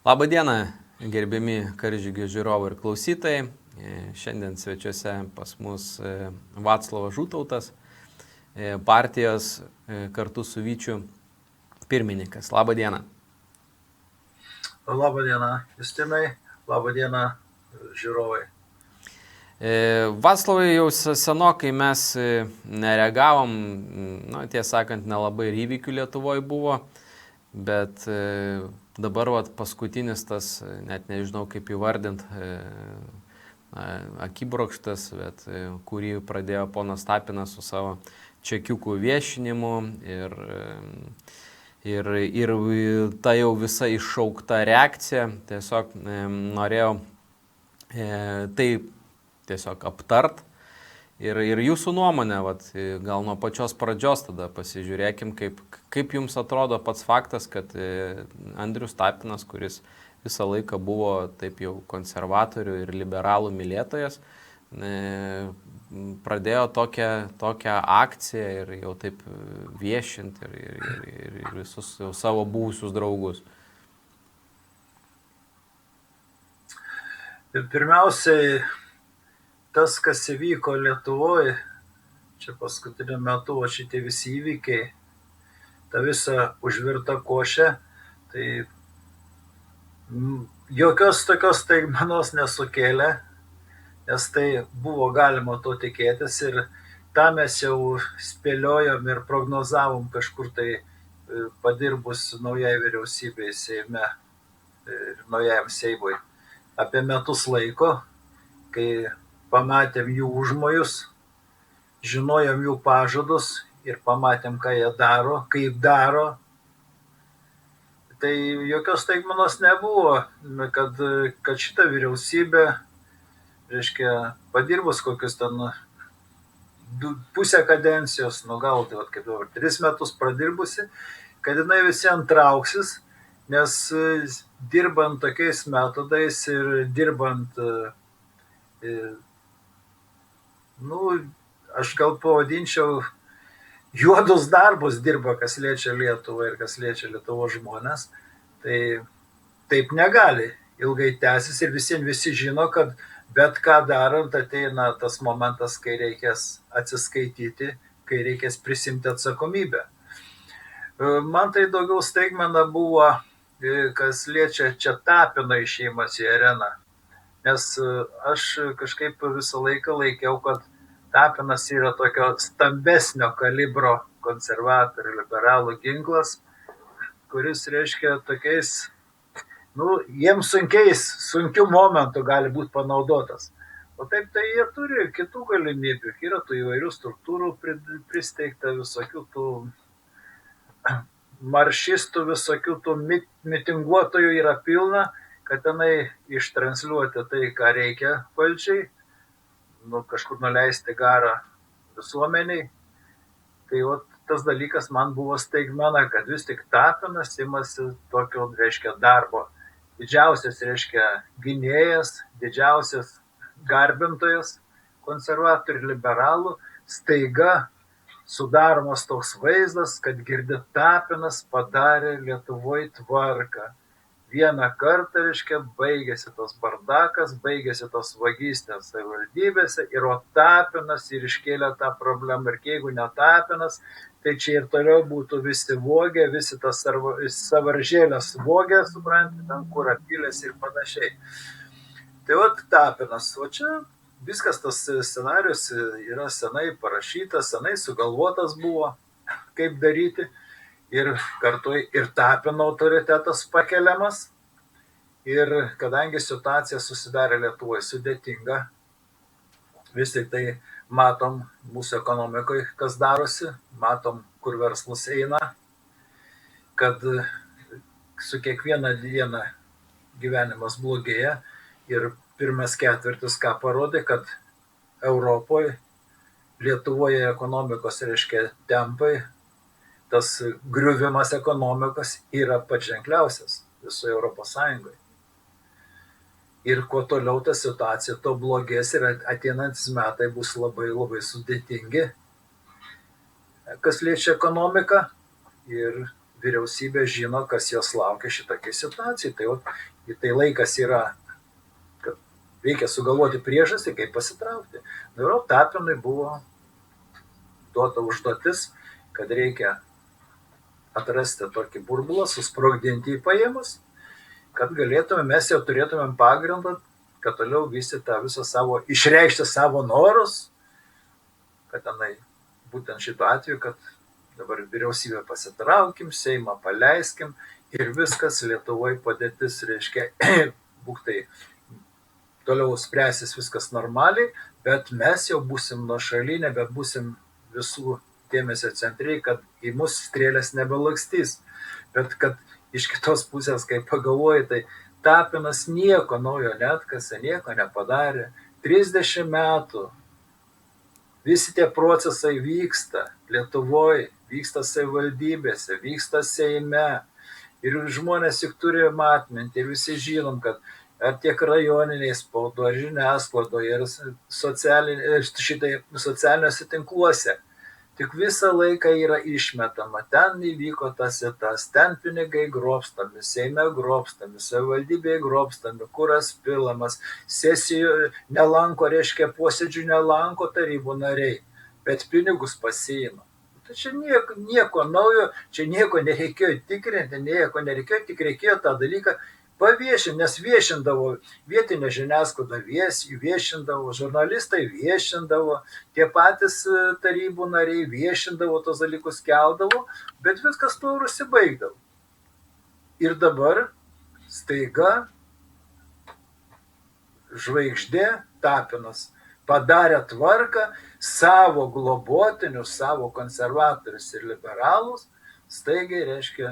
Labą dieną, gerbiami Karžygio žiūrovai ir klausytojai. Šiandien svečiuose pas mus Vaclovas Žutautas, partijos kartu su Vyčiu pirmininkas. Labą dieną. Labą dieną, Justinai. Labą dieną, žiūrovai. Vaclovai, jau senokai mes nereagavom, tiesą sakant, nelabai ir įvykių Lietuvoje buvo, bet dabar paskutinis tas, net nežinau kaip įvardint, akibrokštas, bet kurį pradėjo ponas Tapinas su savo čekiukų viešinimu ir ta jau visa iššaukta reakcija, tiesiog norėjau tai tiesiog aptart. Ir jūsų nuomonė, gal nuo pačios pradžios tada pasižiūrėkim, kaip jums atrodo pats faktas, kad Andrius Tapinas, kuris visą laiką buvo taip jau konservatorių ir liberalų mylėtojas, pradėjo tokią akciją ir jau taip viešinti ir visus jau savo buvusius draugus. Pirmiausiai, tas, kas įvyko Lietuvoje, čia paskutiniu metu, šitie visi įvykiai, ta visa užvirta košė, tai jokios tokios staigmenos nesukėlė, nes tai buvo galima to tikėtis ir tą mes jau spėliojom ir prognozavom kažkur tai padirbus naujai vyriausybei Seime ir naujajam Seimui apie metus laiko, kai pamatėm jų užmojus, žinojom jų pažadus ir pamatėm, ką jie daro, kaip daro. Tai jokios staigmenos nebuvo, kad šita vyriausybė, reiškia, padirbus kokius ten pusę kadencijos, gal tai kaip dabar 3 metus pradirbusi, kad jinai visiems trauksis, nes dirbant tokiais metodais ir dirbant aš gal pavadinčiau, juodus darbus dirba, kas liečia Lietuvą ir kas liečia Lietuvos žmonės, tai taip negali ilgai tęsis ir visi žino, kad bet ką darant ateina tas momentas, kai reikės atsiskaityti, kai reikės prisimti atsakomybę. Man tai daugiau staigmena buvo, kas liečia čia Tapino išėjimas į areną. Nes aš kažkaip visą laiką laikiau, kad Tapinas yra tokio stambesnio kalibro konservatorių, liberalų ginklas, kuris, reiškia, tokiais, jiems sunkių momentų gali būti panaudotas. O taip tai jie turi kitų galimybių, yra tų įvairių struktūrų pristeigta, visokių tų maršistų, visokių tų mitinguotojų yra pilna, kad tenai ištransliuoti tai, ką reikia valdžiai, kažkur nuleisti garą visuomeniai. Tai tas dalykas man buvo staigmena, kad vis tik Tapinas imasi tokio, reiškia, darbo. Didžiausias, reiškia, gynėjas, didžiausias garbintojas konservatorių liberalų, staiga sudaromas toks vaizdas, kad girdi Tapinas padarė Lietuvoje tvarką. Vieną kartą, reiškia, baigėsi tas bardakas, baigėsi tos vagystės savivaldybėse ir Tapinas ir iškėlė tą problemą. Ir jeigu ne Tapinas, tai čia ir toliau būtų visi vogė, visi tas savaržėlės vogė, suprantate, ten kur apylės ir panašiai. Tai Tapinas, čia viskas tas scenarius yra senai parašytas, senai sugalvotas buvo, kaip daryti. Ir kartu ir Tapino autoritetas pakeliamas. Ir kadangi situacija susidarė Lietuvoje sudėtinga, vis tik tai matom mūsų ekonomikoje, kas darosi, matom, kur verslas eina, kad su kiekviena diena gyvenimas blogėja. Ir pirmas ketvirtis ką parodė, kad Europoje, Lietuvoje ekonomikos, reiškia, tempai, tas griuvimas ekonomikos yra pats ženkliausias visoje Europos Sąjungoje. Ir kuo toliau ta situacija, to blogės ir ateinantis metai bus labai labai sudėtingi, kas liečia ekonomiką. Ir vyriausybė žino, kas jos laukia šitokiai situacijai. Tai laikas yra, kad reikia sugalvoti priežastį, kaip pasitraukti. Ir Tapinui buvo duota užduotis, kad reikia atrasti tokį burbulą, susprogdinti jį paėmus, kad mes jau turėtumėm pagrindą, kad toliau vystyti tą visą išreikšti savo norus, kad tenai būtent šituo atveju, kad dabar vyriausybę pasitraukim, Seimą paleiskim ir viskas Lietuvoje padėtis, reiškia, būktai toliau spręsis viskas normaliai, bet mes jau būsim nuošaly, nebebūsim visų dėmesio centrai, kad į mus strėlės nebelakstys. Bet kad iš kitos pusės, kai pagalvoji, tai Tapinas nieko naujo neatkasė, nieko nepadarė. 30 metų visi tie procesai vyksta Lietuvoje, vyksta savivaldybėse, vyksta Seime. Ir žmonės juk turi matminti, ir visi žinom, kad ar tiek rajoniniai spaudo, ar žiniasklaidoje, ir socialiniuose tinkluose. Tik visą laiką yra išmetama, ten įvyko tas ir tas, ten pinigai grobstami, Seime grobstami, savivaldybėje grobstami, kuras pilamas, sesijų nelanko, reiškia posėdžių nelanko tarybų nariai, bet pinigus pasiima. Tai čia nieko naujo, čia nieko nereikėjo tikrinti, tik reikėjo tą dalyką paviešinti, nes viešindavo vietinė žiniasklaida, viešindavo, žurnalistai viešindavo, tie patys tarybų nariai viešindavo, tos dalykus keldavo, bet viskas tuo ir užsibaigdavo. Ir dabar staiga žvaigždė Tapinas padarė tvarką, savo globotinius, savo konservatorius ir liberalus, staigiai, reiškia,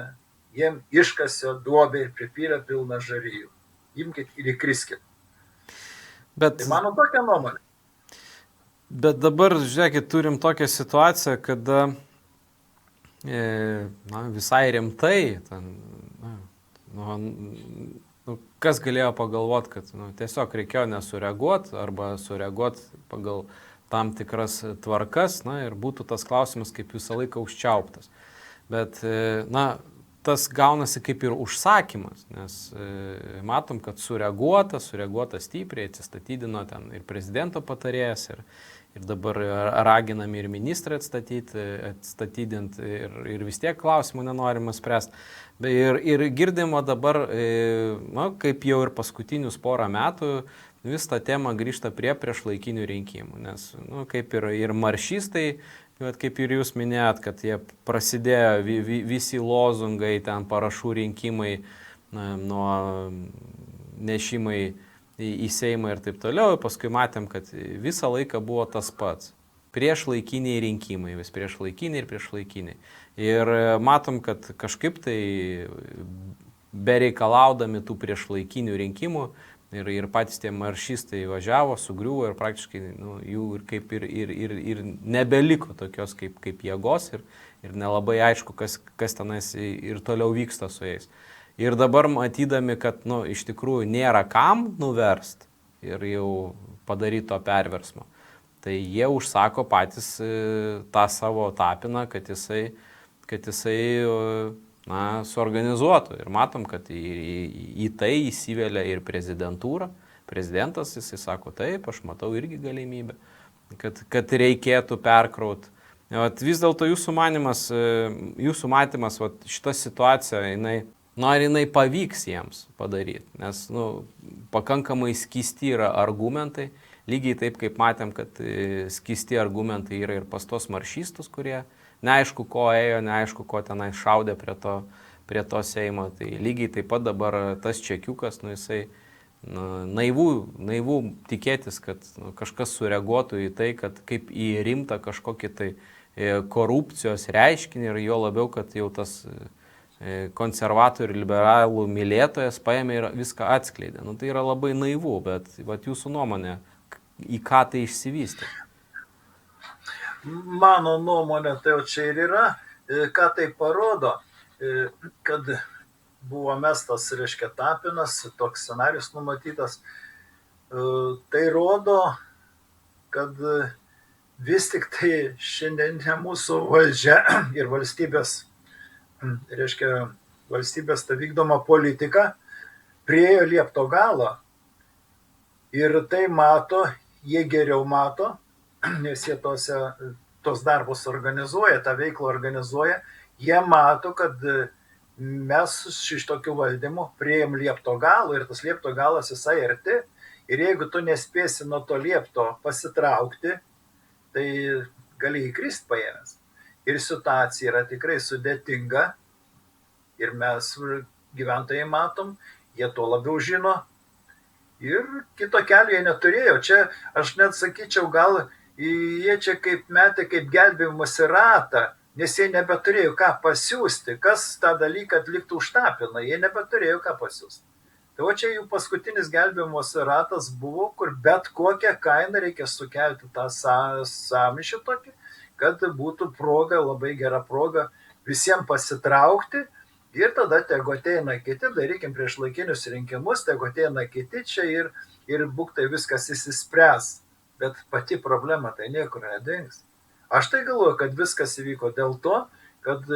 jiem iškasė duobę ir pripylė pilną žarijų. Imkit ir įkriskit. Tai mano tokia nuomonė. Bet dabar, žiūrėkit, turim tokią situaciją, kada visai rimtai, kas galėjo pagalvoti, kad tiesiog reikėjo nesureaguoti arba sureaguoti pagal tam tikras tvarkas, ir būtų tas klausimas kaip visą laiką užčiauptas. Bet, tas gaunasi kaip ir užsakymas, nes matom, kad sureaguota stipriai, atsistatydino ten ir prezidento patarėjas, ir dabar raginami ir ministrai atstatydinti, ir vis tiek klausimų nenorima spręsti. Ir girdimo dabar, kaip jau ir paskutinius porą metų, vis ta tema grįžta prie priešlaikinių rinkimų, nes kaip ir maršistai, kaip ir jūs minėjot, kad jie prasidėjo visi lozungai, ten parašų rinkimai, nuo nešimai į Seimą ir taip toliau, paskui matėm, kad visą laiką buvo tas pats. Priešlaikiniai rinkimai, vis priešlaikiniai. Ir matom, kad kažkaip tai bereikalaudami tų priešlaikinių rinkimų, ir patys tie maršistai važiavo, sugriuvo ir praktiškai jų ir nebeliko tokios kaip jėgos ir nelabai aišku, kas tenais ir toliau vyksta su jais. Ir dabar matydami, kad iš tikrųjų nėra kam nuverst ir jau padaryti to perversmo, tai jie užsako patys tą savo Tapiną, kad jisai suorganizuotų. Ir matom, kad į tai įsivelia ir prezidentūra. Prezidentas, jisai sako, taip, aš matau irgi galimybę, kad reikėtų perkrauti. Vis dėlto jūsų matymas, šita situacija, jinai pavyks jiems padaryti, nes pakankamai skysti yra argumentai, lygiai taip, kaip matėm, kad skysti argumentai yra ir pas tos maršistus, kurie neaišku, ko ėjo, neaišku, ko tenai šaudė prie to Seimo. Tai lygiai taip pat dabar tas čekiukas, jisai naivu tikėtis, kad kažkas sureaguotų į tai, kad kaip į rimtą kažkokį tai korupcijos reiškinį ir jo labiau, kad jau tas konservatorių ir liberalų mylėtojas paėmė ir viską atskleidė. Tai yra labai naivu, bet jūsų nuomonė, į ką tai išsivystė? Mano nuomonė, tai jau čia ir yra, ką tai parodo, kad buvo mestas, reiškia, Tapinas, toks scenarius numatytas, tai rodo, kad vis tik tai šiandien mūsų valdžia ir valstybės reiškia, valstybės ta vykdoma politika priejo liepto galo ir tai mato, jie geriau mato, nes jie tos darbus organizuoja, tą veiklą organizuoja, jie mato, kad mes iš tokių valdymų prieėm liepto galo ir tas liepto galas visai arti ir jeigu tu nespėsi nuo to liepto pasitraukti, tai gali įkrist paėmęs. Ir situacija yra tikrai sudėtinga ir mes gyventojai matom, jie to labiau žino ir kito kelio jie neturėjo. Čia aš net sakyčiau, gal jie čia kaip metė kaip gelbėjimosi ratą, nes jie nebeturėjo ką pasiūsti, kas tą dalyką atliktų už tapiną, jie nebeturėjo ką pasiūsti. Tai o čia jų paskutinis gelbėjimosi ratas buvo, kur bet kokią kainą reikia sukelti tą sąmyšį tokį, kad būtų proga, labai gera proga visiems pasitraukti ir tada tegu ateina kiti, darykim priešlaikinius rinkimus, tegu ateina kiti čia ir būktai viskas įsispręs. Bet pati problema tai niekur nedings. Aš tai galvoju, kad viskas įvyko dėl to, kad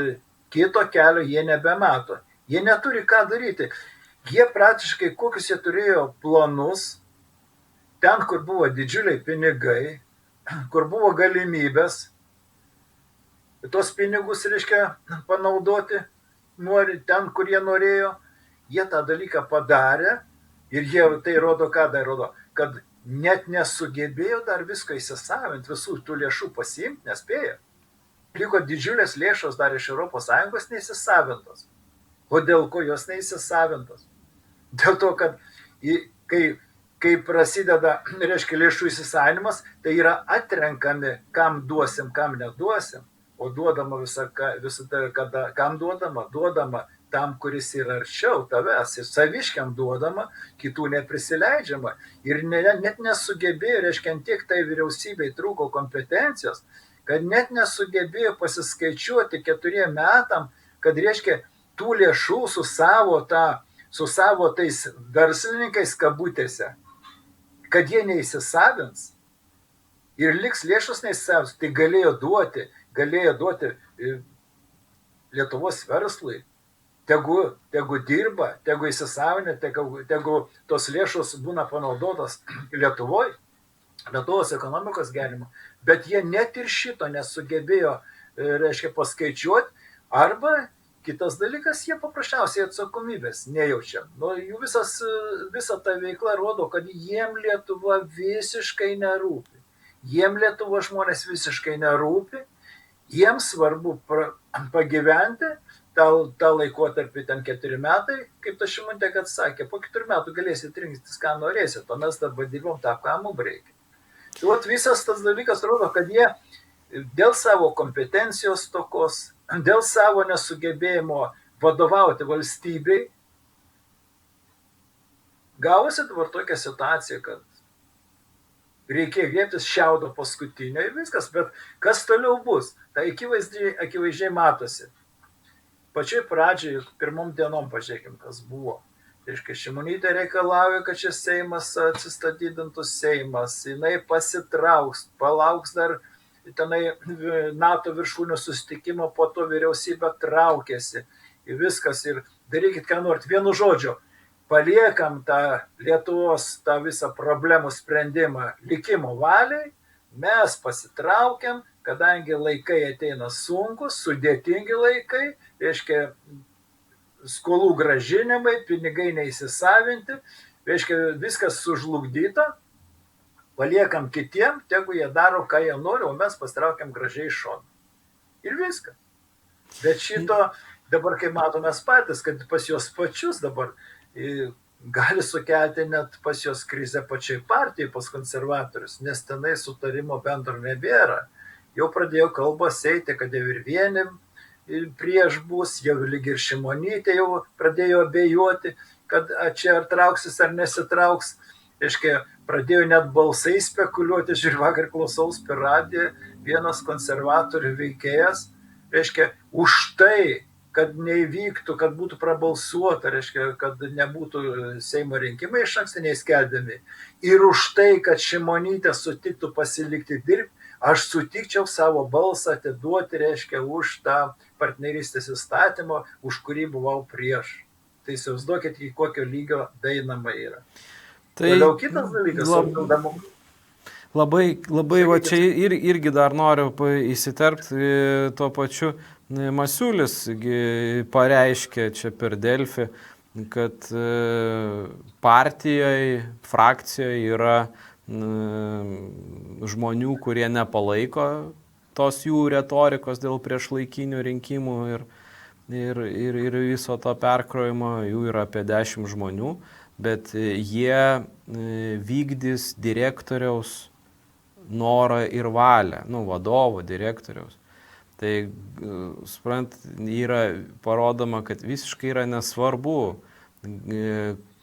kito kelio jie nebemato. Jie neturi ką daryti. Jie praktiškai kokius jie turėjo planus, ten, kur buvo didžiuliai pinigai, kur buvo galimybės, tos pinigus, reiškia, panaudoti, ten, kur jie norėjo, jie tą dalyką padarė ir jie tai rodo, ką tai rodo, kad net nesugebėjo dar viską įsisavinti, visų tų lėšų pasiimti, nespėjo. Liko didžiulės lėšos dar iš ES neįsisavintos. O dėl ko jos neįsisavintos? Dėl to, kad kai prasideda, reiškia, lėšų įsisavinimas, tai yra atrenkami, kam duosim, kam neduosim. O duodama kam duodama tam, kuris yra arčiau tavęs, ir saviškiam duodama, kitų neprisileidžiama. Ir net nesugebėjo, reiškia, tiek tai vyriausybei trūko kompetencijos, kad net nesugebėjo pasiskaičiuoti 4 metam, kad, reiškia, tų lėšų su savo tais verslininkais kabutėse, kad jie neįsisavins ir liks lėšos neįsisavins, tai galėjo duoti Lietuvos verslui. Tegu dirba, tegu įsisavinę, tegu tos lėšos būna panaudotas Lietuvos ekonomikos gerinimo, bet jie net ir šito nesugebėjo, reiškia, paskaičiuoti, arba kitas dalykas, jie paprasčiausiai atsakomybės nejaučia. Jų visa ta veikla rodo, kad jiem Lietuva visiškai nerūpi. Jiem Lietuva žmonės visiškai nerūpi, jiems svarbu pagyventi, tą laikotarpį ten 4 metai, kaip ta Šimonytė kad sakė, po 4 metų galėsit rinktis, ką norėsit, o mes dabar dirbom tą, ką mums reikia. Tai visas tas dalykas rodo, kad jie dėl savo kompetencijos stokos, dėl savo nesugebėjimo vadovauti valstybei, gavosi dabar tokia situacija, kad reikėjo griebtis šiaudo paskutinio ir viskas, bet kas toliau bus, tai akivaizdžiai matosi. Pačioj pradžioj, pirmom dienom pažiūrėkim, kas buvo. Reiškia, Šimonytė reikalauja, kad čia Seimas atsistatydintų Seimas, jinai pasitrauks, palauks dar tenai NATO viršūnių susitikimo, po to vyriausybė traukėsi ir viskas. Ir darykit, ką norit, vienu žodžiu, paliekam tą Lietuvos tą visą problemų sprendimą likimo valiai, mes pasitraukiam, kadangi laikai ateina sunkus, sudėtingi laikai, reiškia, skolų gražinimai, pinigai neįsisavinti, reiškia, viskas sužlugdyta, paliekam kitiem, tegu jie daro, ką jie nori, o mes pasitraukiam gražiai iš šono. Ir viskas. Bet šito dabar, kai matome patys, kad pas juos pačius dabar gali sukelti net pas juos krizę pačiai partijai, pas konservatorius, nes tenai sutarimo bendro nebėra. Jau pradėjo kalbos eiti, kad jau ir vieni prieš bus, jau lyg ir Šimonytė jau pradėjo abejoti, kad čia ar trauksis ar nesitrauks. Reiškia, pradėjo net balsai spekuliuoti, žiūrėjau, vakar klausaus per radiją, vienas konservatorių veikėjas, reiškia, už tai, kad neįvyktų, kad būtų prabalsuota, reiškia, kad nebūtų Seimo rinkimai išankstiniai skelbiami, ir už tai, kad Šimonytė sutiktų pasilikti dirbti, aš sutikčiau savo balsą atiduoti, reiškia, už tą partnerystės įstatymo, už kurį buvau prieš. Tai įsivaizduokit, į kokio lygio dainama yra. Tai Toliau kitas dalykas, labai va čia irgi dar noriu įsiterpti tuo pačiu. Masiulis pareiškė čia per Delfį, kad partijoje, frakcijoje yra žmonių, kurie nepalaiko tos jų retorikos dėl priešlaikinių rinkimų ir viso to perkrojimo, jų yra apie 10 žmonių, bet jie vykdys direktoriaus norą ir valią, vadovo, direktoriaus. Tai, suprant, yra parodoma, kad visiškai yra nesvarbu,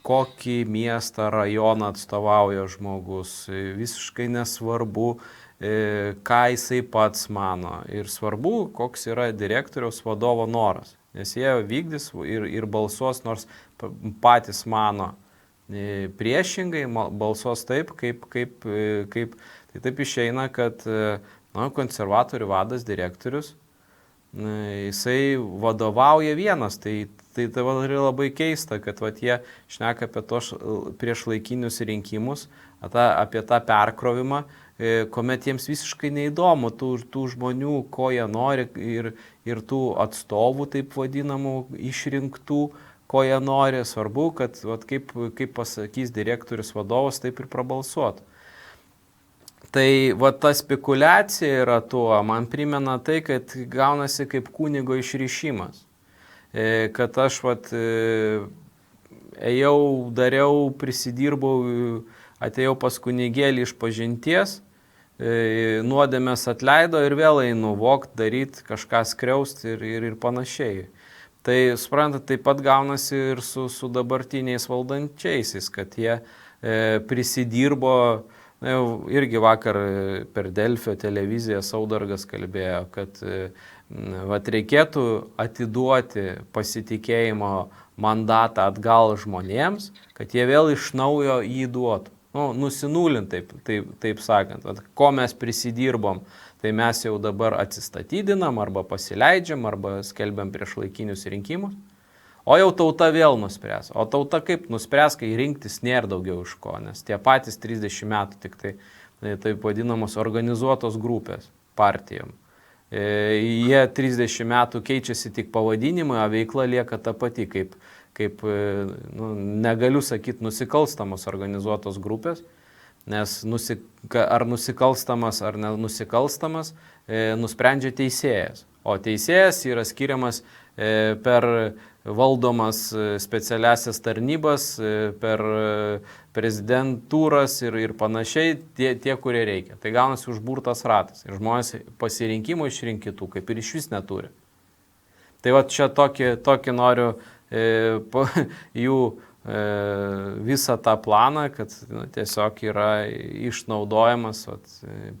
kokį miestą, rajoną atstovauja žmogus, visiškai nesvarbu, ką jisai pats mano. Ir svarbu, koks yra direktoriaus vadovo noras. Nes jie vykdys ir balsuos, nors patys mano priešingai, balsuos taip, kaip tai taip išeina, kad konservatorių vadas, direktorius, jisai vadovauja vienas. Tai yra labai keista, kad jie šneka apie tos priešlaikinius rinkimus, apie tą perkrovimą, kuomet jiems visiškai neįdomu tų žmonių, ko jie nori ir tų atstovų, taip vadinamų, išrinktų, ko jie nori. Svarbu, kad kaip pasakys direktorius vadovas, taip ir prabalsuotų. Tai ta spekuliacija yra tuo, man primena tai, kad gaunasi kaip kunigo išrišimas. Kad aš ėjau, dariau, prisidirbau, atėjau pas kunigėlį iš pažinties, nuodėmės atleido ir vėl einu vogt, daryti, kažką skriaust ir panašiai. Tai, suprantat, taip pat gaunasi ir su dabartiniais valdančiaisiais, kad jie prisidirbo. Irgi vakar per Delfio televiziją Saudargas kalbėjo, kad reikėtų atiduoti pasitikėjimo mandatą atgal žmonėms, kad jie vėl iš naujo jį duotų. Nusinulint, taip sakant. Ko mes prisidirbom, tai mes jau dabar atsistatydinam, arba pasileidžiam, arba skelbiam priešlaikinius rinkimus. O jau tauta vėl nuspręs. O tauta kaip nuspręs, kai rinktis nėra daugiau iš ko, nes tie patys 30 metų tik taip vadinamos organizuotos grupės partijom. Jie 30 metų keičiasi tik pavadinimai, o veikla lieka ta pati, kaip negaliu sakyti nusikalstamos organizuotos grupės, nes ar nusikalstamas ar nenusikalstamas nusprendžia teisėjas. O teisėjas yra skiriamas per valdomas specialiasias tarnybas, per prezidentūras ir panašiai, tie, kurie reikia. Tai gaunasi užburtas ratas ir žmonės pasirinkimo išrinkitų, kaip ir iš vis neturi. Tai čia tokį noriu jų visą tą planą, kad tiesiog yra išnaudojamas,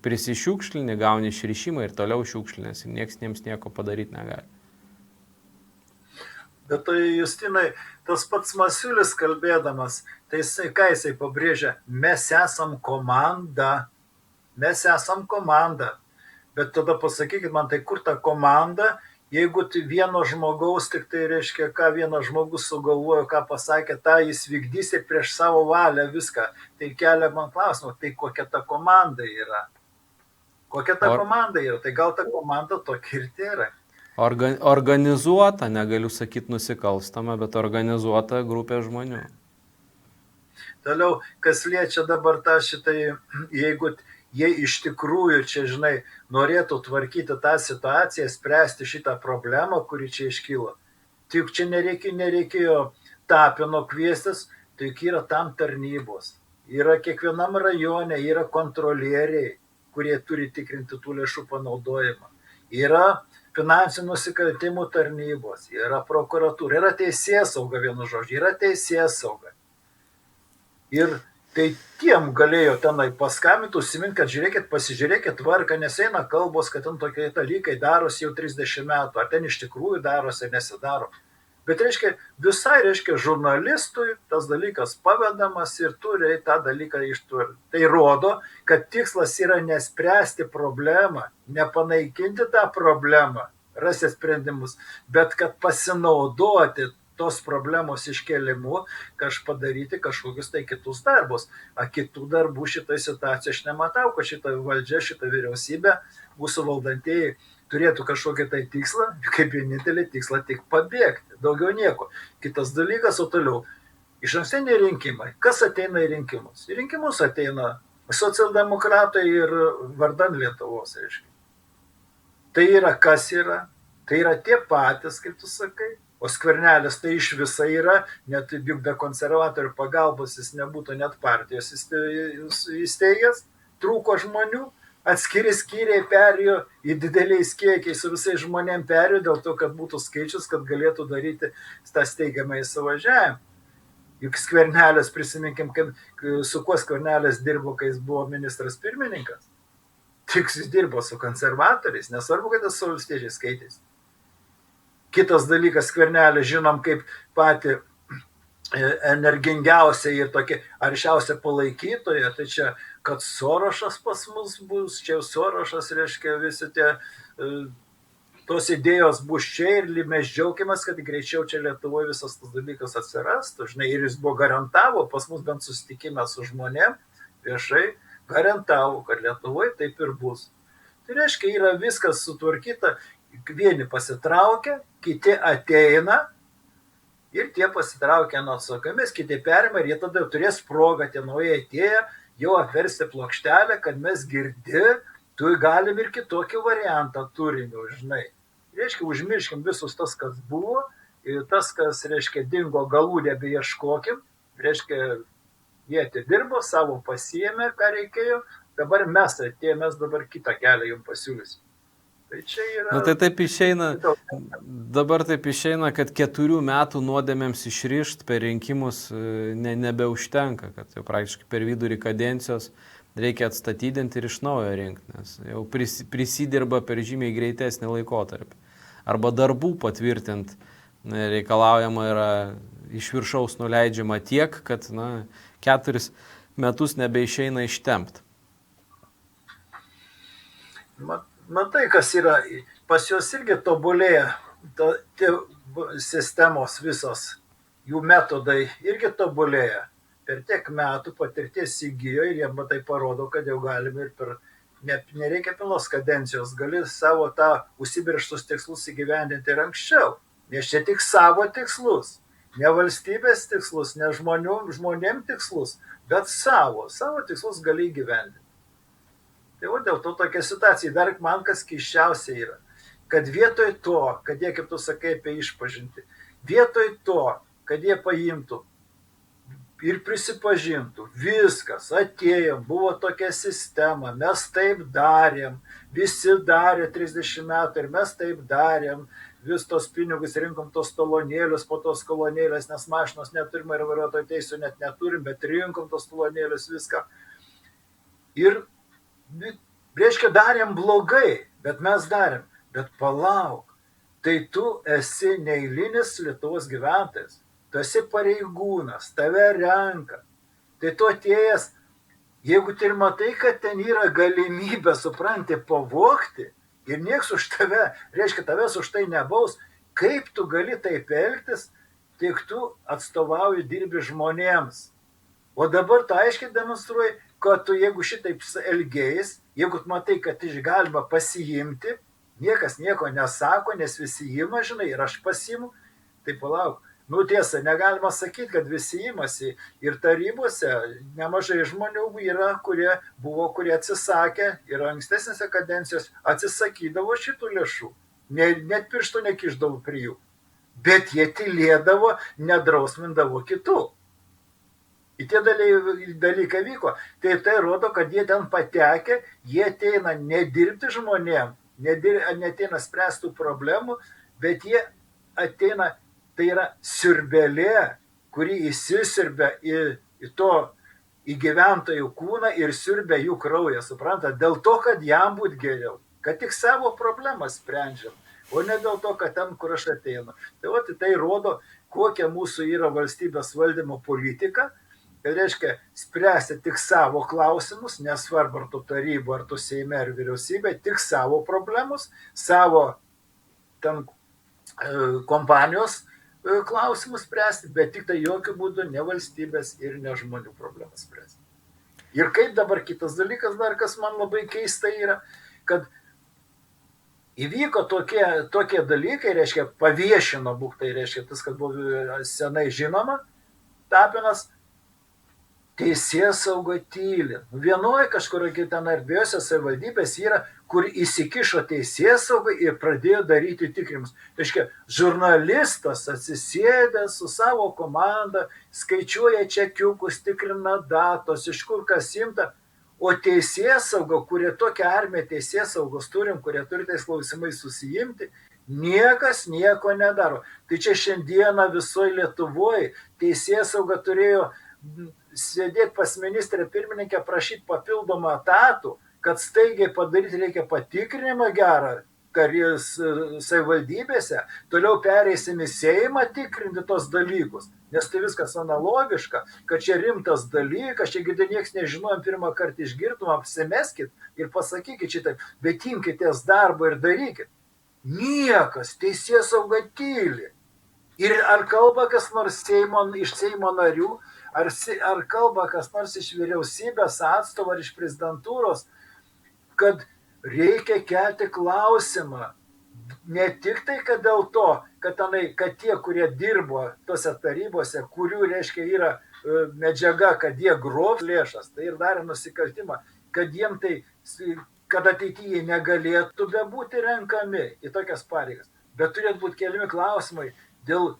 prisišiukšlini, gauni išrišimą ir toliau šiukšlinės ir nieks jiems nieko padaryti negali. Bet tai, Justinai, tas pats Masiulis kalbėdamas, tai jisai pabrėžia, mes esam komanda. Bet tada pasakykit man, tai kur ta komanda, jeigu tai vieno žmogaus, tik tai reiškia, ką vienas žmogus sugalvojo, ką pasakė, tą jis vykdys ir prieš savo valią viską. Tai kelia man klausimą, tai kokia ta komanda yra? Tai gal ta komanda tokia ir yra? Organizuota, negaliu sakyti nusikalstama, bet organizuota grupė žmonių. Toliau, kas liečia dabar jeigu jie iš tikrųjų čia, norėtų tvarkyti tą situaciją, spręsti šitą problemą, kuri čia iškyla, tik čia nereikėjo Tapino kviestis, tik yra tam tarnybos. Yra kiekvienam rajone, yra kontrolieriai, kurie turi tikrinti tų lėšų panaudojimą. Yra finansinių nusikaltimų tarnybos, yra prokuratūra, yra teisėsauga, vienu žodžiu, yra teisėsauga. Ir tai tiem galėjo tenai paskambinti, užsiminti, kad pasižiūrėkit tvarką, nes eina kalbos, kad ten tokie dalykai darosi jau 30 metų, ar ten iš tikrųjų darosi, nesidaro. Bet visai žurnalistui tas dalykas pavedamas ir turi tą dalyką ištvirti. Tai rodo, kad tikslas yra nespręsti problemą, nepanaikinti tą problemą, rasti sprendimus, bet kad pasinaudoti tos problemos iškelimu, padaryti kažkokius tai kitus darbus. A kitų darbų šitoj situacijoje aš nematau, kad šita valdžia, šita vyriausybė, mūsų valdantieji turėtų kažkokį tai tikslą, kaip vienintelį tikslą tik pabėgti, daugiau nieko. Kitas dalykas, o toliau, išankstiniai rinkimai. Kas ateina į rinkimus? Į rinkimus ateina socialdemokratai ir vardan Lietuvos, reiškia. Tai yra kas yra? Tai yra tie patys, kaip tu sakai. O Skvernelis tai iš visai yra, net juk be konservatorių pagalbos jis nebūtų net partijos įsteigęs, trūko žmonių, atskiri skyriai perėjo į dideliais kiekiais, su visais žmonėm perėjo dėl to, kad būtų skaičius, kad galėtų daryti tą steigiamą įsivažiavimą. Juk Skvernelis, prisiminkim, su kuo Skvernelis dirbo, kai jis buvo ministras pirmininkas. Tik jis dirbo su konservatoriais, nesvarbu, kad jis su valstiečiais skaitėsi. Kitas dalykas, Skvernelis žinom kaip patį energingiausią ir tokį aršiausią palaikytoją, tai čia, kad Sorošas pas mus bus, čia Sorošas, reiškia, visi tie tos idėjos bus čia ir mes džiaugiamės, kad greičiau čia Lietuvoje visas tas dalykas atsirastų, žinai, ir jis buvo garantavo, pas mus bent susitikime su žmonėm, viešai garantavo, kad Lietuvoje taip ir bus. Tai reiškia, yra viskas sutvarkyta, vieni pasitraukia, kiti ateina ir tie pasitraukia nuo atsakomybės, kiti perima ir jie tada turės progą, tie naujai atėję, jau apversti plokštelę, kad mes girdi, tu galim ir kitokį variantą turinio, žinai. Reiškia, užmirškim visus tas, kas buvo, ir tas, kas, reiškia, dingo, galų nebeieškokim, reiškia, jie atidirbo, savo pasiėmė, ką reikėjo, dabar mes atėjome, mes dabar kitą kelią jums pasiūlysim. Tai čia yra... Na tai taip išeina, dabar taip išeina, kad 4 metų nuodėmėms išrišt per rinkimus nebeužtenka, kad jau praktiškai per vidurį kadencijos reikia atstatydinti ir iš naujo rinkti, nes jau prisidirba per žymiai greitesnį laikotarpį. Arba darbų patvirtint reikalaujama yra iš viršaus nuleidžiama tiek, kad 4 metus nebeišeina ištempti. Matai, kas yra, pas juos irgi tobulėja, sistemos visos, jų metodai irgi tobulėja. Per tiek metų patirties įgijo ir jie matai parodo, kad jau galime ir nereikia pilnos kadencijos, gali savo tą užsibrėžtus tikslus įgyvendinti ir anksčiau. Nes čia tik savo tikslus, ne valstybės tikslus, ne žmonėm tikslus, bet savo tikslus gali įgyvendinti. Tai o dėl to tokia situacija. Dar man kas keisčiausia yra, kad vietoj to, kad jie, kaip tu sakai, apie išpažinti, vietoj to, kad jie paimtų ir prisipažintų, viskas, atėjom, buvo tokia sistema, mes taip darėm, visi darė 30 metų ir mes taip darėm, vis tos pinigus rinkom tos talonėlius, po tos kolonėlės, nes mašinos neturim ir vairuotojo teisų net neturim, bet rinkom tos talonėlius viską. Ir reiškia, darėm blogai, bet mes darėm. Bet palauk, tai tu esi neeilinis Lietuvos gyventojas, tu esi pareigūnas, tave renka. Tai tu atėjęs, jeigu tu ir matai, kad ten yra galimybė, supranti, pavogti ir nieks už tave, reiškia, tavęs už tai nebaus, kaip tu gali taip elgtis, tik tu atstovauji, dirbi žmonėms. O dabar tu aiškiai demonstruoji, kad tu jeigu šitaip elgėjais, jeigu tu matai, kad iš galima pasiimti, niekas nieko nesako, nes visi ima, žinai, ir aš pasiimu, tai palauk. Tiesa, negalima sakyti, kad visi imasi ir tarybose nemažai žmonių yra, kurie atsisakė ir ankstesnėse kadencijos atsisakydavo šitų lėšų, net pirštų nekišdavo prie jų, bet jie tylėdavo, nedrausmindavo kitų. Ir tie dalykai vyko. Tai rodo, kad jie ten patekę, jie ateina nedirbti žmonėm, neteina spręstų problemų, bet jie ateina, tai yra siurbelė, kuri įsisiurbia į gyventojų kūną ir siurbia jų kraują, supranta, dėl to, kad jam būt geriau, kad tik savo problemą sprendžiam, o ne dėl to, kad ten, kur aš ateinu. Tai rodo, kokia mūsų yra valstybės valdymo politika. Tai reiškia, spręsti tik savo klausimus, nesvarbu ar tu taryba, ar tu Seime, ar vyriausybė, tik savo problemus, savo ten kompanijos klausimus spręsti, bet tik tai jokių būdų ne valstybės ir ne žmonių problemas spręsti. Ir kaip dabar kitas dalykas, dar kas man labai keista yra, kad įvyko tokie dalykai, reiškia, paviešino būk tai, reiškia, tas, kad buvo senai žinoma, Tapinas, teisėsauga tyli. Vienoje kažkurio ten erdvėse savivaldybės yra, kur įsikišo teisėsauga ir pradėjo daryti tikrinimus. Reiškia, žurnalistas atsisėdęs su savo komanda, skaičiuoja čekiukus, tikrina datos, iš kur kas imta, o teisėsauga, kurie tokią armiją teisėsaugos turim, kurie turi tais klausimais susijimti, niekas nieko nedaro. Tai čia šiandieną visoje Lietuvoje teisėsauga turėjo sėdėti pas ministrę pirmininkę, prašyti papildomą etatų, kad staigiai padaryti reikia patikrinimą gerą savivaldybėse, toliau pereisim į Seimą tikrinti tos dalykus, nes tai viskas analogiška, kad čia rimtas dalykas, čia gidė nieks nežinojom, pirmą kartą išgirdom, apsimeskit ir pasakykit šitą, bet imkitės darbo ir darykit. Niekas, teisėsauga tyli. Ir ar kalba kas nors iš Seimo narių, ar kalba kas nors iš vyriausybės atstovų ar iš prezidentūros, kad reikia kelti klausimą. Ne tik tai, kad dėl to, kad tie, kurie dirbo tose tarybose, kurių, reiškia, yra medžiaga, kad jie grobs lėšas, tai ir darė nusikaltimą, kad jiem tai, kad ateityje negalėtų bebūti renkami į tokias pareigas. Bet turėtų būti keliami klausimai dėl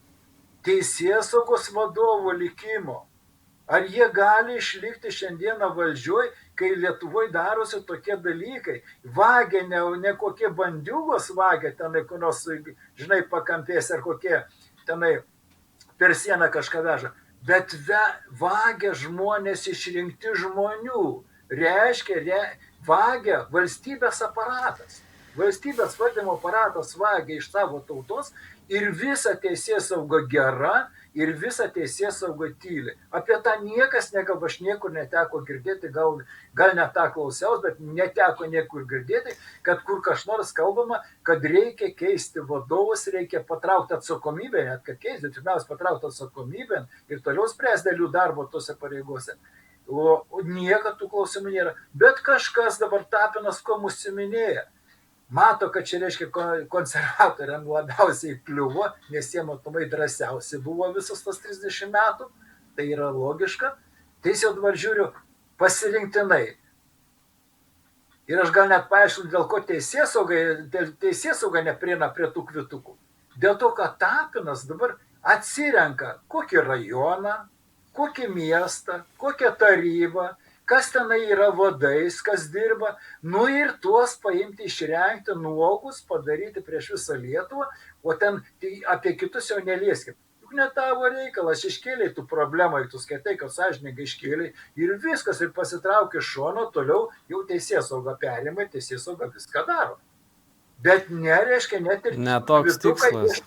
teisėsaugos vadovo likimo. Ar jie gali išlikti šiandieną valdžioj, kai Lietuvoje darosi tokie dalykai? Vagia ne kokie bandiūgos vagia, tenai, kurios, žinai, pakampės ar kokie tenai per sieną kažką veža, bet vagia žmonės išrinkti žmonių. Reiškia, vagia valstybės aparatas. Valstybės valdymo aparatas vagia iš savo tautos ir visa teisėsauga gera ir visa teisėsauga tyli. Apie tą niekas nekalba, aš niekur neteko girdėti, gal net tą klausiaus, bet neteko niekur girdėti, kad kur kažkas nors kalbama, kad reikia keisti vadovus, reikia patraukti atsakomybę, net kad keisti, pirmiausia patraukti atsakomybę ir toliau spręs dėl jų darbo tose pareigose. O niekad tų klausimų nėra. Bet kažkas dabar Tapinas ko užsiminėja. Mato, kad čia, reiškia, konservatoriam labiausiai kliuvo, nes jie matomai drąsiausi buvo visus tas 30 metų, tai yra logiška. Tai jau dabar žiūriu pasirinktinai. Ir aš gal net paaiškinu, dėl ko teisėsauga neprieina prie tų kvitukų. Dėl to, kad Tapinas dabar atsirenka kokį rajoną, kokį miestą, kokią tarybą, kas tenai yra vadais, kas dirba, ir tuos paimti, išrengti nuogus, padaryti prieš visą Lietuvą, o ten apie kitus jau nelieskit. Juk ne tavo reikalas, iškėlei tų problemą, tu skaitai, kad sąžininkai iškėlei ir viskas, ir pasitraukia iš šono, toliau jau teisėsauga perima, teisėsauga viską daro. Bet nereiškia net ir... Netoks tikslas.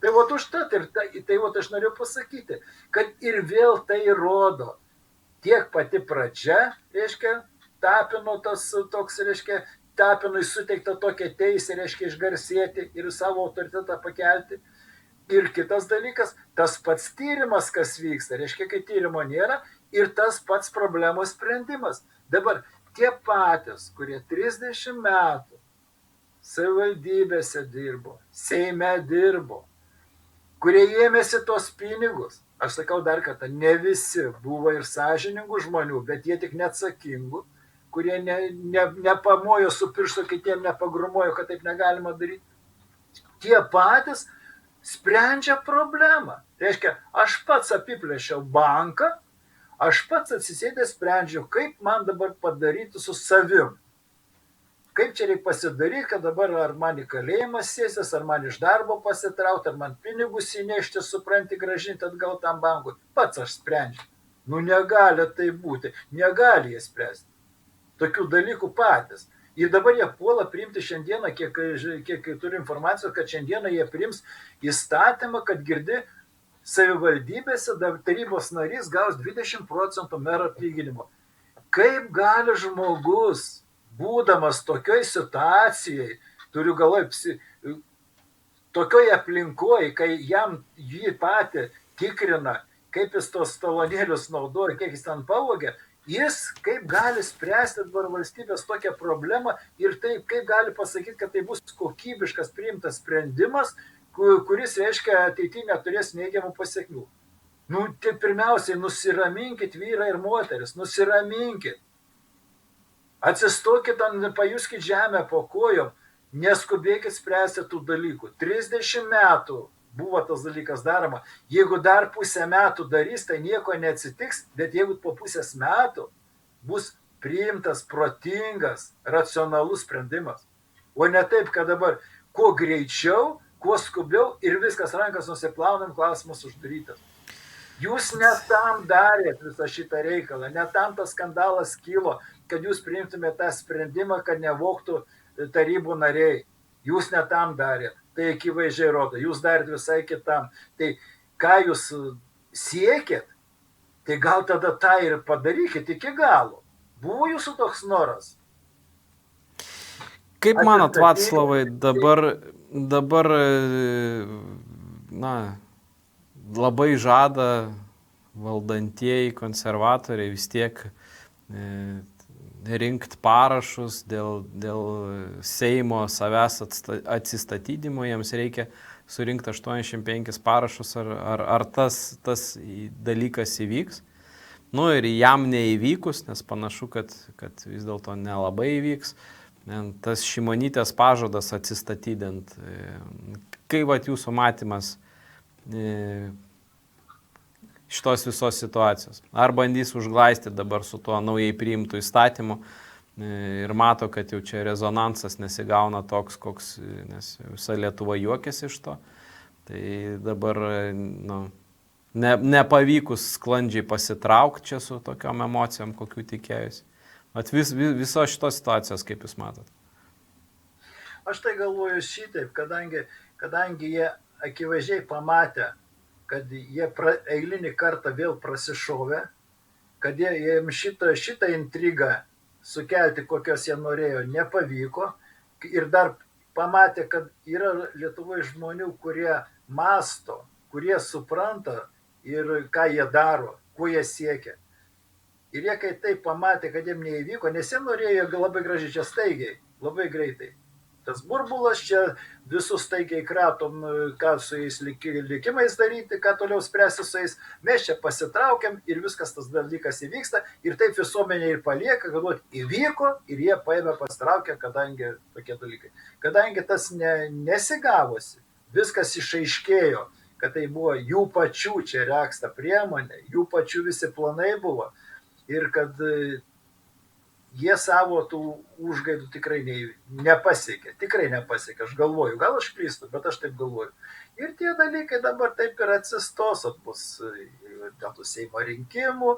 Tai vat užtat, tai vat aš noriu pasakyti, kad ir vėl tai rodo, tiek pati pradžia, reiškia, Tapino tas toks, reiškia, Tapinui suteikta tokia teisė, reiškia, išgarsėti ir savo autoritetą pakelti. Ir kitas dalykas, tas pats tyrimas, kas vyksta, reiškia, kai tyrimo nėra, ir tas pats problemos sprendimas. Dabar tie patys, kurie 30 metų savivaldybėse dirbo, Seime dirbo, kurie ėmėsi tos pinigus, aš sakau dar kartą, ne visi buvo ir sąžiningų žmonių, bet jie tik neatsakingų, kurie nepamojo su pirštu, kitiem nepagrumojo, kad taip negalima daryti. Tie patys sprendžia problemą. Tai reiškia, aš pats apiplėšiau banką, aš pats atsisėdęs sprendžiu, kaip man dabar padaryti su savim. Kaip čia reikia pasidaryti, kad dabar ar man į kalėjimą sėsis, ar man iš darbo pasitraukti, ar man pinigus įnešti, supranti, gražinti atgal tam bankui. Pats aš sprendžiu. Negali tai būti. Negali jie spręsti. Tokių dalykų patys. Ir dabar jie puola priimti šiandieną, kiek turiu informacijos, kad šiandieną jie priims įstatymą, kad girdi savivaldybėse tarybos narys gaus 20% mero atlyginimo. Kaip gali žmogus, būdamas tokioj situacijai, turiu galvoj tokioje aplinkoje, kai jį patį tikrina, kaip jis tos talonėlius naudoja, kiek jis ten pavogė, jis kaip gali spręsti dabar valstybės tokią problemą ir taip, kaip gali pasakyti, kad tai bus kokybiškas priimtas sprendimas, kuris, reiškia, ateityje neturės neigiamų pasiekmių. Nu, tai pirmiausiai nusiraminkit vyrai ir moteris, nusiraminkit. Atsistokit, pajuskit žemę po kojom, neskubėkit spręsti tų dalykų. 30 metų buvo tas dalykas daroma. Jeigu dar pusę metų darys, tai nieko neatsitiks, bet jeigu po pusės metų bus priimtas protingas, racionalus sprendimas. O ne taip, kad dabar kuo greičiau, kuo skubiau ir viskas rankas nusiplaunam, klausimas uždarytas. Jūs ne tam darėt visą šitą reikalą, ne tam tas skandalas kilo, kad jūs priimtumėte tą sprendimą, kad nevoktų tarybų nariai. Jūs ne tam darėt. Tai akivaizdžiai rodo. Jūs darėt visai kitam. Tai ką jūs siekėt, tai gal tada tą ir padarykit iki galo. Buvo jūsų toks noras. Kaip manot, Vaclavai, dabar labai žada valdantieji konservatoriai vis tiek rinkti parašus dėl Seimo savęs atsistatydimo, jiems reikia surinkti 85 parašus, ar tas dalykas įvyks. Nu ir jam neįvykus, nes panašu, kad vis dėlto nelabai įvyks, tas Šimonytės pažadas atsistatydint. Kaip vat jūsų matymas šitos visos situacijos? Ar bandys užglaisti dabar su tuo naujai priimtų įstatymu ir mato, kad jau čia rezonansas nesigauna toks, koks, nes visa Lietuva juokiasi iš to. Tai dabar nepavykus sklandžiai pasitraukti čia su tokiom emocijom, kokių tikėjusi. Vat viso šitos situacijos, kaip jūs matot? Aš tai galvoju šitaip, kadangi jie akivaizdžiai pamatė, kad jie eilinį kartą vėl prasišovė, kad jiems šitą intrigą sukelti, kokios jie norėjo, nepavyko. Ir dar pamatė, kad yra Lietuvoje žmonių, kurie masto, kurie supranta ir ką jie daro, kuo jie siekia. Ir jie kai tai pamatė, kad jiems neįvyko, nes jie norėjo labai gražiai čia staigiai, labai greitai. Tas burbulas čia visus staigiai kratom, ką su jais likimais daryti, ką toliau spręsti su jais. Mes čia pasitraukiam ir viskas tas dalykas įvyksta ir taip visuomenė ir palieka, kad įvyko ir jie paėmė pasitraukę, kadangi tokie dalykai. Kadangi tas nesigavosi, viskas išaiškėjo, kad tai buvo jų pačių čia reaksta priemonė, jų pačių visi planai buvo ir kad jie savo tų užgaidų tikrai nepasiekė, aš galvoju, gal aš klystu, bet aš taip galvoju. Ir tie dalykai dabar taip ir atsistos, bus dėl tų Seimo rinkimų,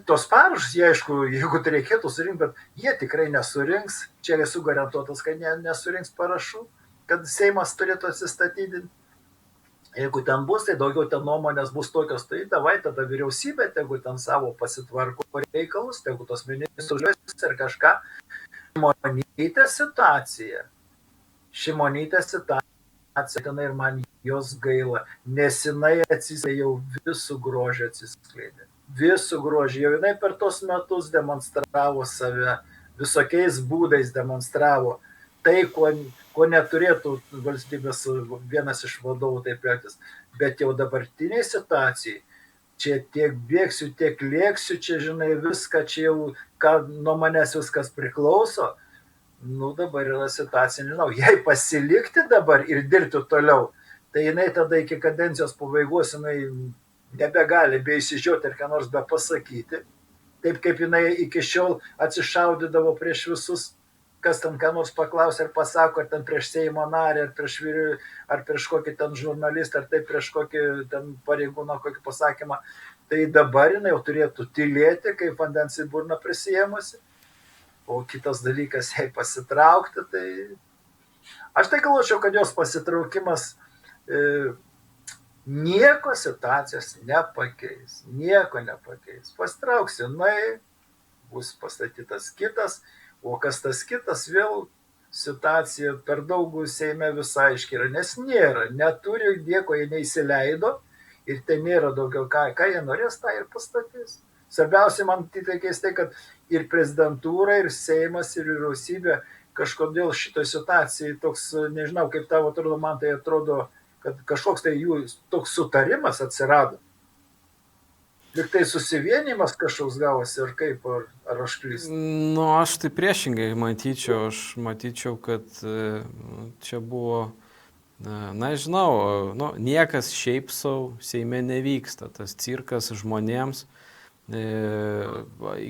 tos parašus, jie aišku, jeigu tai reikėtų surinkti, bet jie tikrai nesurinks, čia esu garantuotas, kad nesurinks parašų, kad Seimas turėtų atsistatydinti. Jeigu ten bus, tai daugiau ten nuomonės bus tokios, tai davai tada vyriausybė, tegu ten savo pasitvarko reikalus, tegu tos ministrus ir kažką. Šimonytė situacija, tenai ir man jos gaila, nes jinai atsiskleidė, jau visų grožį atsiskleidė. Visų grožį, jau jinai per tos metus demonstravo save, visokiais būdais demonstravo tai, ko neturėtų valstybės vienas iš vadovų taip elgtis. Bet jau dabartiniai situacijai, čia tiek bėgsiu, tiek lėksiu, čia žinai viską, čia jau nuo manęs viskas priklauso. Nu dabar yra situacija, nežinau, jei pasilikti dabar ir dirbti toliau, tai jinai tada iki kadencijos pabaigos jinai nebegali be įsižiūrėti ir ką nors be pasakyti. Taip kaip jinai iki šiol atsišaudydavo prieš visus, kas ten ką nors paklausė ar pasako, ar ten prieš Seimo narį, ar prieš kokį ten žurnalistą, ar taip prieš kokį ten pareigūną, kokį pasakymą. Tai dabar jinai jau turėtų tylėti, kaip vandens į burną prisijėmusi. O kitas dalykas, jei pasitraukti, tai aš tai galvočiau, kad jos pasitraukimas nieko situacijos nepakeis. Nieko nepakeis. Pasitrauks jinai, bus pastatytas kitas. O kas tas kitas vėl situacija per daug Seime visai aiškiai yra, nes neturi nieko, jie neįsileido ir ten nėra daugiau, ką jie norės, tą ir pastatys. Svarbiausia, man tik tai keistai, kad ir prezidentūra, ir Seimas, ir vyriausybė kažkodėl šitoje situacijoje toks, nežinau, kaip tavo atrodo, man tai atrodo, kad kažkoks tai jų toks sutarimas atsirado. Lyg tai susivienimas kažkoks gavosi, ar kaip, ar aš klystu? Nu, aš tai priešingai matyčiau, kad čia buvo, nežinau, niekas šiaip savo Seime nevyksta, tas cirkas žmonėms,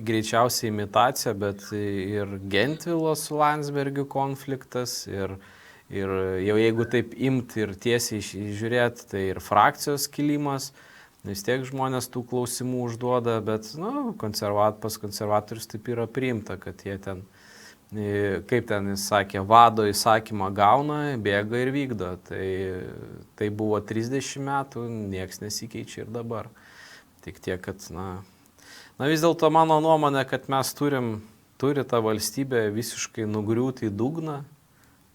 greičiausiai imitacija, bet ir Gentvilo su Landsbergiu konfliktas, ir jau jeigu taip imti ir tiesiai žiūrėti, tai ir frakcijos kilimas. Vis tiek žmonės tų klausimų užduoda, bet pas konservatorius taip yra priimta, kad jie ten, kaip ten jis sakė, vado įsakymą gauna, bėga ir vykdo. Tai buvo 30 metų, nieks nesikeičia ir dabar. Tik tiek, kad, vis dėlto mano nuomonė, kad mes turi tą valstybę visiškai nugriūti į dugną.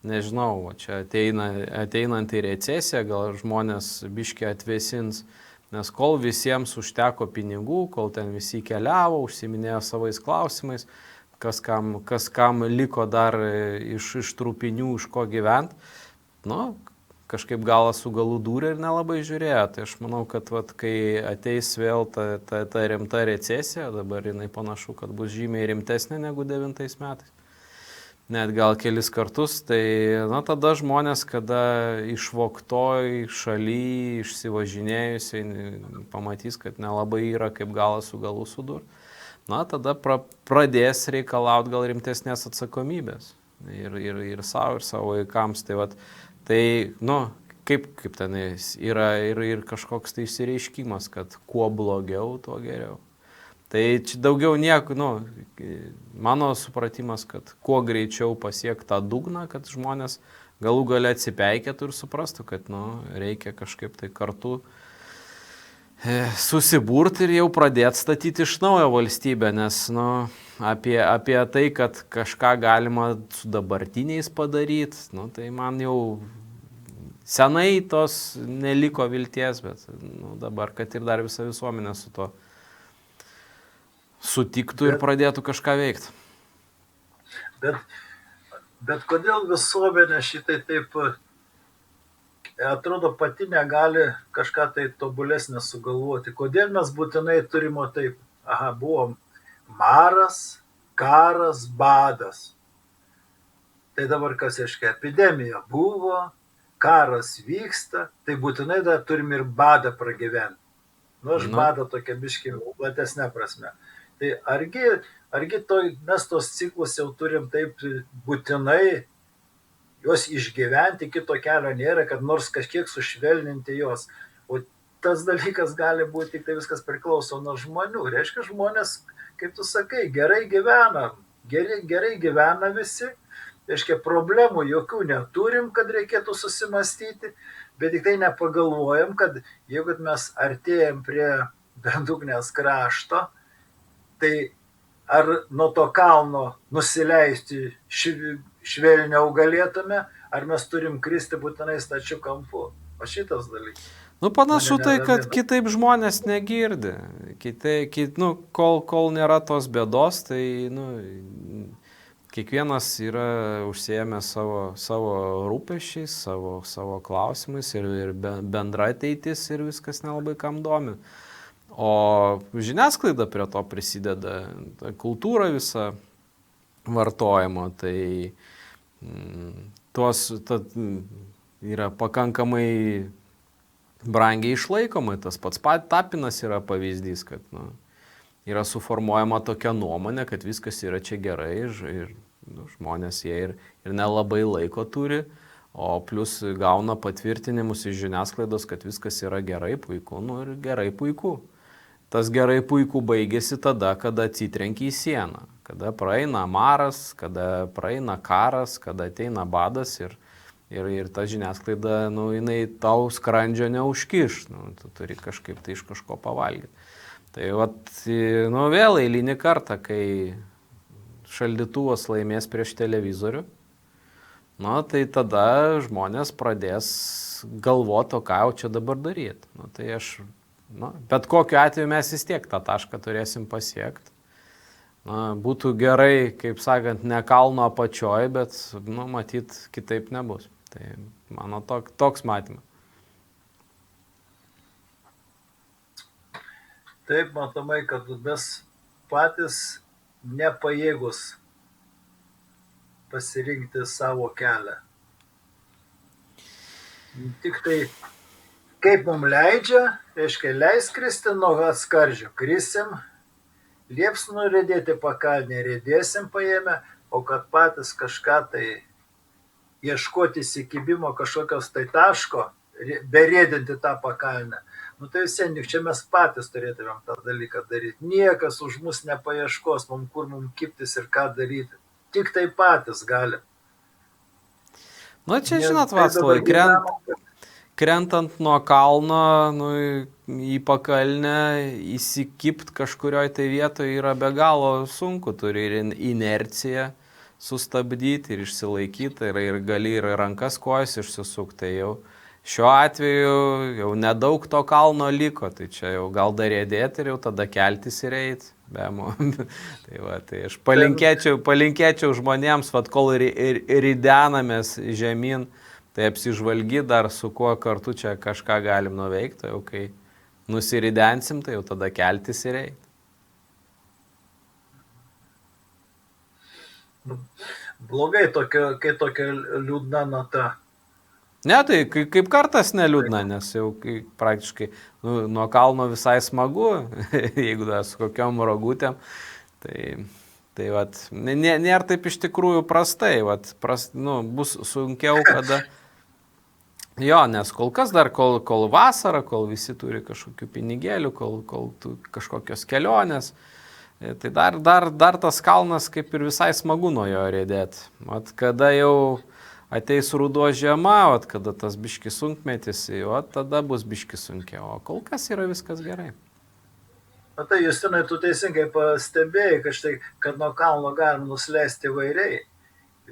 Nežinau, čia ateinant į recesiją, gal žmonės biškį atvėsins. Nes kol visiems užteko pinigų, kol ten visi keliavo, užsiminėjo savais klausimais, kas kam liko dar iš trupinių, iš ko gyventi, kažkaip galas su galu dūrė ir nelabai žiūrėjo. Tai aš manau, kad kai ateis vėl ta rimta recesija, dabar jinai panašu, kad bus žymiai rimtesnė negu 9 metais. Net gal kelis kartus, tai tada žmonės, kada išvoktoj šaly, išsivažinėjusiai, pamatys, kad nelabai yra kaip galas su galu sudur. Tada pradės reikalauti gal rimtesnės atsakomybės. Ir savo vaikams. Kaip ten yra ir kažkoks tai išsireiškimas, kad kuo blogiau, tuo geriau. Tai čia daugiau nieko, mano supratimas, kad kuo greičiau pasiekti tą dugną, kad žmonės galų gale atsipeikėtų ir suprastų, kad reikia kažkaip tai kartu susiburti ir jau pradėti statyti iš naujo valstybę, nes apie tai, kad kažką galima su dabartiniais padaryti, tai man jau senai tos neliko vilties, bet dabar, kad ir dar visa visuomenė su to sutiktų ir pradėtų kažką veikti. Bet kodėl visuomenė šitai taip, atrodo, pati negali kažką tai tobulesnę sugalvoti? Kodėl mes būtinai turime taip, buvo maras, karas, badas. Tai dabar kas reiškia, epidemija buvo, karas vyksta, tai būtinai dar turim ir badą pragyventi. Aš badą tokia biškį platesnė prasme. Tai argi mes tos ciklus jau turim taip būtinai juos išgyventi, kito kelio nėra, kad nors kažkiek sušvelninti juos. O tas dalykas gali būti, tik tai viskas priklauso nuo žmonių. Reiškia, žmonės, kaip tu sakai, gerai gyvena visi. Reiškia, problemų jokių neturim, kad reikėtų susimastyti, bet tik tai nepagalvojam, kad jeigu mes artėjam prie bedugnės krašto, tai ar nuo to kalno nusileisti švelniau galėtume, ar mes turim kristi būtinai stačiu kampu. O šitas dalykas. Panašu tai, kad kitaip žmonės negirdi. Kol nėra tos bėdos, tai kiekvienas yra užsiėmęs savo rūpesčiais, savo klausimais ir bendra ateitis ir viskas nelabai kam domi. O žiniasklaida prie to prisideda, kultūra visa vartojimo, tai yra pakankamai brangiai išlaikoma. Tas pats Tapinas yra pavyzdys, kad yra suformuojama tokia nuomonė, kad viskas yra čia gerai ir žmonės jie ir nelabai laiko turi, o plus gauna patvirtinimus iš žiniasklaidos, kad viskas yra gerai, puiku, ir gerai, puiku. Tas gerai puiku baigėsi tada, kada atsitrenkia į sieną, kada praeina maras, kada praeina karas, kada ateina badas ir ta žiniasklaida, jinai tau skrandžio neužkiš, tu turi kažkaip tai iš kažko pavalgyti. Tai vėl eilinį kartą, kai šaldytuvas laimės prieš televizorių, nu, tai tada žmonės pradės galvoti, o ką jau čia dabar daryti. Nu, tai bet kokiu atveju mes vis tiek tą tašką turėsim pasiekti. Būtų gerai, kaip sakant, ne kalno apačioj, bet, matyt, kitaip nebus. Tai mano toks matymas. Taip, matomai, kad mes patys nepajėgus pasirinkti savo kelią. Tik tai, kaip mums leidžia, reiškia, leis kristi nuo atskardžio, krisim, lieps nuridėti pakalnę, rėdėsim paėmę, o kad patys kažką tai ieškoti įsikibimo kažkokios tai taško, berėdinti tą pakalnę. Nu tai visienik, čia mes patys turėtumėm tą dalyką daryti. Niekas už mus nepaieškos, kur mums kiptis ir ką daryti. Tik tai patys galim. Nu, čia, žinot, Vaclavai, krentant nuo kalno, į pakalnę, įsikipt kažkurioje tai vietoje yra be galo sunku, turi ir inerciją sustabdyti ir išsilaikyti, ir gali ir rankas kojas išsisukti, tai jau šiuo atveju jau nedaug to kalno liko, tai čia jau gal dar rėdėti ir jau tada keltis ir eiti. Tai aš palinkėčiau žmonėms, kol ridenamės žemyn, tai apsižvalgy dar su kuo kartu čia kažką galim nuveikti, jau kai nusiridensim, tai jau tada keltis ir eiti. Blogai, kai tokia liūdna nata. Ne, tai kaip kartas neliūdna, nes jau praktiškai nuo kalno visai smagu, jeigu dar su kokiom rogutėm, tai nėra taip iš tikrųjų prastai, bus sunkiau, kada... Jo, nes kol kas dar, kol vasara, kol visi turi kažkokių pinigėlių, kol kažkokios kelionės, tai dar tas kalnas kaip ir visai smagu nuo jo rėdėti. Kada jau ateis ruduo žiema, kada tas biškis sunkmetis, tada bus biškis sunkiau, o kol kas yra viskas gerai. Tai Justinai, tu teisingai pastebėjai, kad nuo kalno galima nusileisti įvairiai.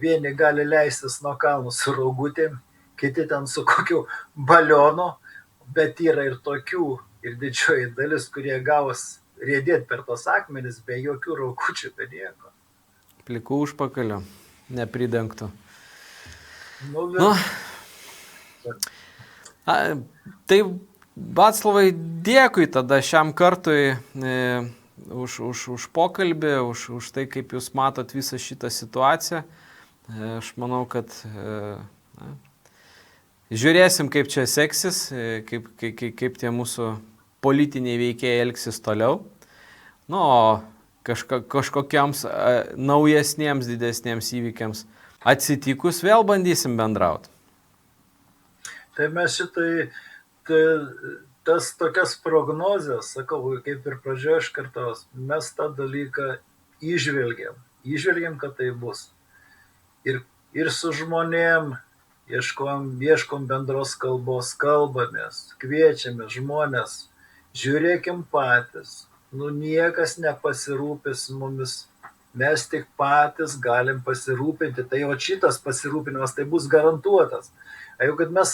Vieni gali leistis nuo kalno su raugutėm, kiti ten su kokiu balionu, bet yra ir tokių, ir didžioji dalis, kurie gavos rėdėti per tos akmenis be jokių raugučių, be nieko. Plikų užpakalio, nepridengtų. Tai Vaclavai, dėkui tada šiam kartui už pokalbį, už tai, kaip jūs matot visą šitą situaciją. Aš manau, kad žiūrėsim, kaip čia seksis, kaip tie mūsų politiniai veikėjai elgsis toliau. O kažkokiams naujesniems, didesniems įvykiams atsitikus vėl bandysim bendrauti. Tai mes tas tokias prognozes, sakau, kaip ir pradžioje aš kartos, mes tą dalyką įžvelgiam, kad tai bus. Ir su žmonėm ieškom bendros kalbos, kalbamės, kviečiame žmonės, žiūrėkim patys, niekas nepasirūpės mumis. Mes tik patys galim pasirūpinti, tai šitas pasirūpinimas tai bus garantuotas. Jeigu kad mes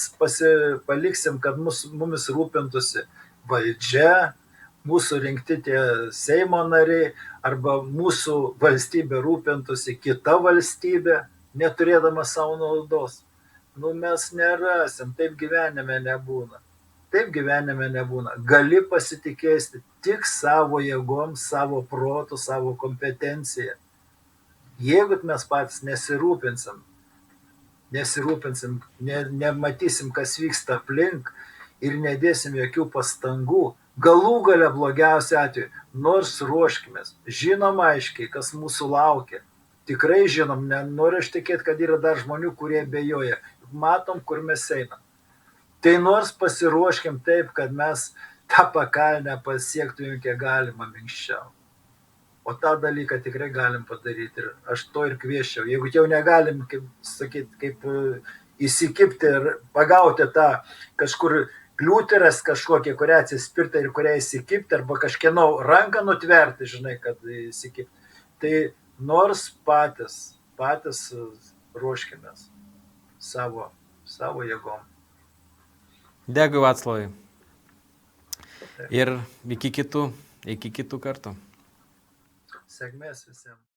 paliksim, kad mumis rūpintųsi valdžia, mūsų rinkti tie Seimo nariai, arba mūsų valstybė rūpintųsi kita valstybė, neturėdama savo naudos, mes nerasim, taip gyvenime nebūna. Gali pasitikėti tik savo jėgom, savo protu, savo kompetenciją. Jeigu mes patys nesirūpinsim, nematysim, kas vyksta aplink ir nedėsim jokių pastangų, galų gale blogiausia atveju, nors ruoškimės, žinom aiškiai, kas mūsų laukia. Tikrai žinom, nenoriu aš tikėti, kad yra dar žmonių, kurie abejoja. Matom, kur mes einam. Tai nors pasiruoškim taip, kad mes tą pakalnę pasiektume kiek galima minkščiau. O tą dalyką tikrai galim padaryti ir aš to ir kvieščiau. Jeigu jau negalim, kaip įsikipti ir pagauti tą kažkur kliūtį ras kažkokią, kurią atsispirti ir kurią įsikipti, arba kažkieno ranką nutverti, žinai, kad įsikipti. Tai nors patys ruoškimės. savo jėgom. Dėkui, Vaclavai. Taip. Ir iki kitų kartų. Sėkmės visiems.